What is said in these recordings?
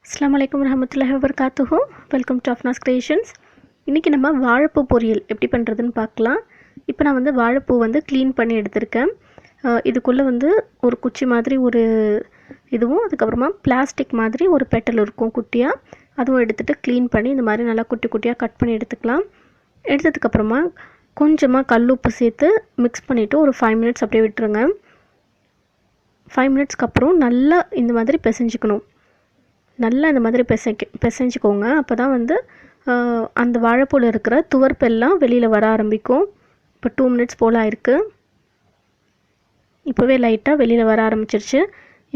அஸ்ஸலாமு அலைக்கும் வரஹ்மத்துல்லாஹி வபரகாத்துஹு. Welcome to Afnas creations. இன்றைக்கி நம்ம வாழைப்பூ பொரியல் எப்படி பண்ணுறதுன்னு பார்க்கலாம். இப்போ நான் வாழைப்பூ க்ளீன் பண்ணி எடுத்திருக்கேன். இதுக்குள்ளே ஒரு குச்சி மாதிரி ஒரு இதுவும், அதுக்கப்புறமா பிளாஸ்டிக் மாதிரி ஒரு பெட்டல் இருக்கும் குட்டியாக, அதுவும் எடுத்துகிட்டு க்ளீன் பண்ணி இந்த மாதிரி நல்லா குட்டி குட்டியாக கட் பண்ணி எடுத்துக்கலாம். எடுத்ததுக்கப்புறமா கொஞ்சமாக கல் உப்பு சேர்த்து மிக்ஸ் பண்ணிவிட்டு ஒரு 5 மினிட்ஸ் அப்படியே விட்டுருங்க. 5 மினிட்ஸ்க்கு அப்புறம் நல்லா இந்த மாதிரி பிசைஞ்சிக்கணும். நல்லா இந்த மாதிரி பிசைஞ்சிக்கோங்க. அப்போ தான் அந்த வாழைப்பூவில் இருக்கிற துவர்ப்பெல்லாம் வெளியில் வர ஆரம்பிக்கும். இப்போ 2 மினிட்ஸ் போல் ஆயிருக்கு. இப்போவே லைட்டாக வெளியில் வர ஆரம்பிச்சிருச்சு.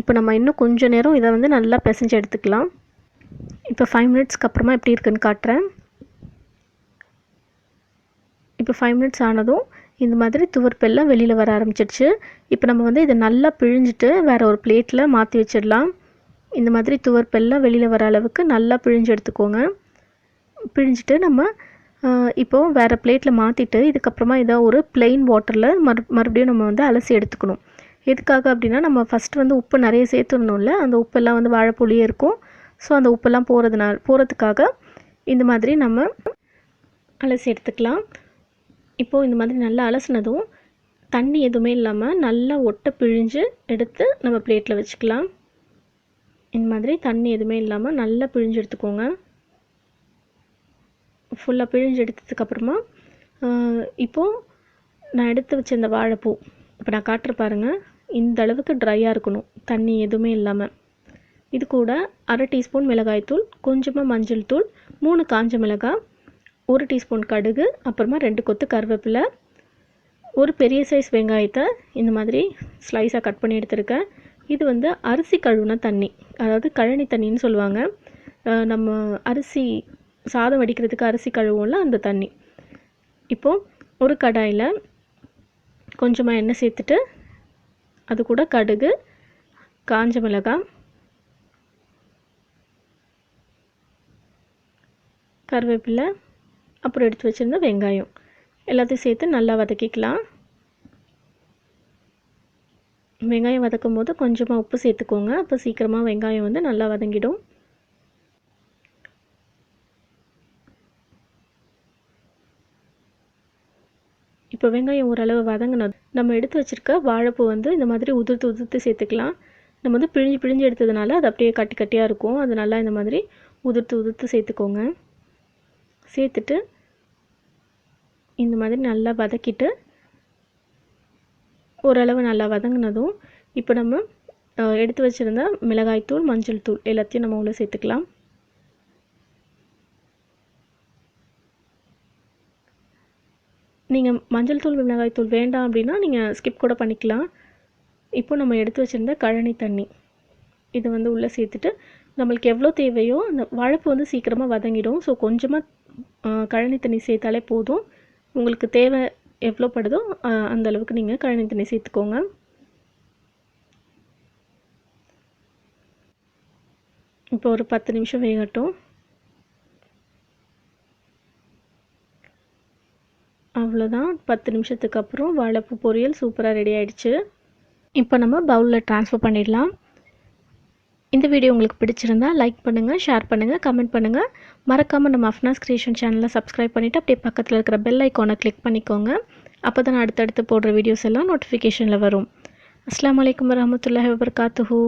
இப்போ நம்ம இன்னும் கொஞ்சம் நேரம் இதை நல்லா பிசைஞ்சு எடுத்துக்கலாம். இப்போ 5 மினிட்ஸ்க்கு அப்புறமா எப்படி இருக்குன்னு காட்டுறேன். இப்போ 5 மினிட்ஸ் ஆனதும் இந்த மாதிரி துவர்ப்பெல்லாம் வெளியில் வர ஆரம்பிச்சிருச்சு. இப்போ நம்ம இதை நல்லா பிழிஞ்சிட்டு வேறு ஒரு பிளேட்டில் மாற்றி வச்சிடலாம். இந்த மாதிரி துவர்ப்பெல்லாம் வெளியில் வர அளவுக்கு நல்லா பிழிஞ்சு எடுத்துக்கோங்க. பிழிஞ்சிட்டு நம்ம இப்போது வேறு பிளேட்டில் மாற்றிட்டு இதுக்கப்புறமா இதை ஒரு பிளெயின் வாட்டரில் மறுபடியும் நம்ம அலசி எடுத்துக்கணும். எதுக்காக அப்படின்னா, நம்ம ஃபஸ்ட்டு உப்பு நிறைய சேர்த்துடணும்ல, அந்த உப்பெல்லாம் வாழைப்பூலியே இருக்கும். ஸோ அந்த உப்பெல்லாம் போகிறதுக்காக இந்த மாதிரி நம்ம அலசி எடுத்துக்கலாம். இப்போது இந்த மாதிரி நல்லா அலசினதும் தண்ணி எதுவுமே இல்லாமல் நல்லா ஒட்டை பிழிஞ்சு எடுத்து நம்ம பிளேட்டில் வச்சுக்கலாம். இந்த மாதிரி தண்ணி எதுவுமே இல்லாமல் நல்லா பிழிஞ்சு எடுத்துக்கோங்க. ஃபுல்லாக பிழிஞ்சு எடுத்ததுக்கப்புறமா இப்போது நான் எடுத்து வச்ச இந்த வாழைப்பூ இப்போ நான் காட்டுற பாருங்கள், இந்த அளவுக்கு ட்ரையாக இருக்கணும், தண்ணி எதுவுமே இல்லாமல். இது கூட 1/2 டீஸ்பூன் மிளகாய்த்தூள், கொஞ்சமாக மஞ்சள் தூள், 3 காஞ்ச மிளகாய், 1 டீஸ்பூன் கடுகு, அப்புறமா 2 கொத்து கருவேப்பிலை, ஒரு பெரிய சைஸ் வெங்காயத்தை இந்த மாதிரி ஸ்லைஸாக கட் பண்ணி எடுத்துருக்கேன். இது அரிசி கழுவுன தண்ணி, அதாவது கழனி தண்ணின்னு சொல்லுவாங்க. நம்ம அரிசி சாதம் வடிக்கிறதுக்கு அரிசி கழுவோம்ல, அந்த தண்ணி. இப்போது ஒரு கடாயில் கொஞ்சமாக எண்ணெய் சேர்த்துட்டு அது கூட கடுகு, காஞ்ச மிளகாய், கருவேப்பிலை, அப்புறம் எடுத்து வச்சுருந்த வெங்காயம் எல்லாத்தையும் சேர்த்து நல்லா வதக்கிக்கலாம். வெங்காயம் வதக்கும் போது கொஞ்சமாக உப்பு சேர்த்துக்கோங்க. அப்போ சீக்கிரமாக வெங்காயம் நல்லா வதங்கிடும். இப்போ வெங்காயம் ஓரளவு வதங்கினது நம்ம எடுத்து வச்சுருக்க வாழைப்பூ இந்த மாதிரி உதிர்த்து சேர்த்துக்கலாம். நம்ம பிழிஞ்சு எடுத்ததுனால அது அப்படியே கட்டி கட்டியாக இருக்கும். அது நல்லா இந்த மாதிரி உதிர்த்து சேர்த்துக்கோங்க. சேர்த்துட்டு இந்த மாதிரி நல்லா வதக்கிட்டு ஓரளவு நல்லா வதங்கினதும் இப்போ நம்ம எடுத்து வச்சுருந்த மிளகாய்த்தூள், மஞ்சள் தூள் எல்லாத்தையும் நம்ம உள்ளே சேர்த்துக்கலாம். நீங்கள் மஞ்சள் தூள், மிளகாய்த்தூள் வேண்டாம் அப்படின்னா நீங்கள் ஸ்கிப் கூட பண்ணிக்கலாம். இப்போ நம்ம எடுத்து வச்சுருந்த கழனி தண்ணி இதை உள்ளே சேர்த்துட்டு நம்மளுக்கு எவ்வளோ தேவையோ, அந்த வாழைப்பூ சீக்கிரமாக வதங்கிடும். ஸோ கொஞ்சமாக கழனி தண்ணி சேர்த்தாலே போதும். உங்களுக்கு தேவை எவ்வளோ படுதோ அந்த அளவுக்கு நீங்கள் கழனி தண்ணி சேர்த்துக்கோங்க. இப்போ ஒரு 10 நிமிஷம் வேகட்டும். அவ்வளோதான், 10 நிமிஷத்துக்கு அப்புறம் வாழைப்பூ பொரியல் சூப்பராக ரெடி ஆகிடுச்சு. இப்போ நம்ம பவுலில் ட்ரான்ஸ்ஃபர் பண்ணிடலாம். இந்த வீடியோ உங்களுக்கு பிடிச்சிருந்தா லைக் பண்ணுங்கள், ஷேர் பண்ணுங்கள், கமெண்ட் பண்ணுங்கள். மறக்காமல் நம்ம அஃப்னாஸ் கிரியேஷன் சேனலை சப்ஸ்கிரைப் பண்ணிவிட்டு அப்படியே பக்கத்தில் இருக்கிற பெல் ஐக்கானை கிளிக் பண்ணிக்கோங்க. அப்போ தான் அடுத்தடுத்து போடுற வீடியோஸ் எல்லாம் நோட்டிஃபிகேஷனில் வரும். அஸ்ஸலாமு அலைக்கும் வரஹ்மத்துல்லாஹி வபரகாத்துஹு.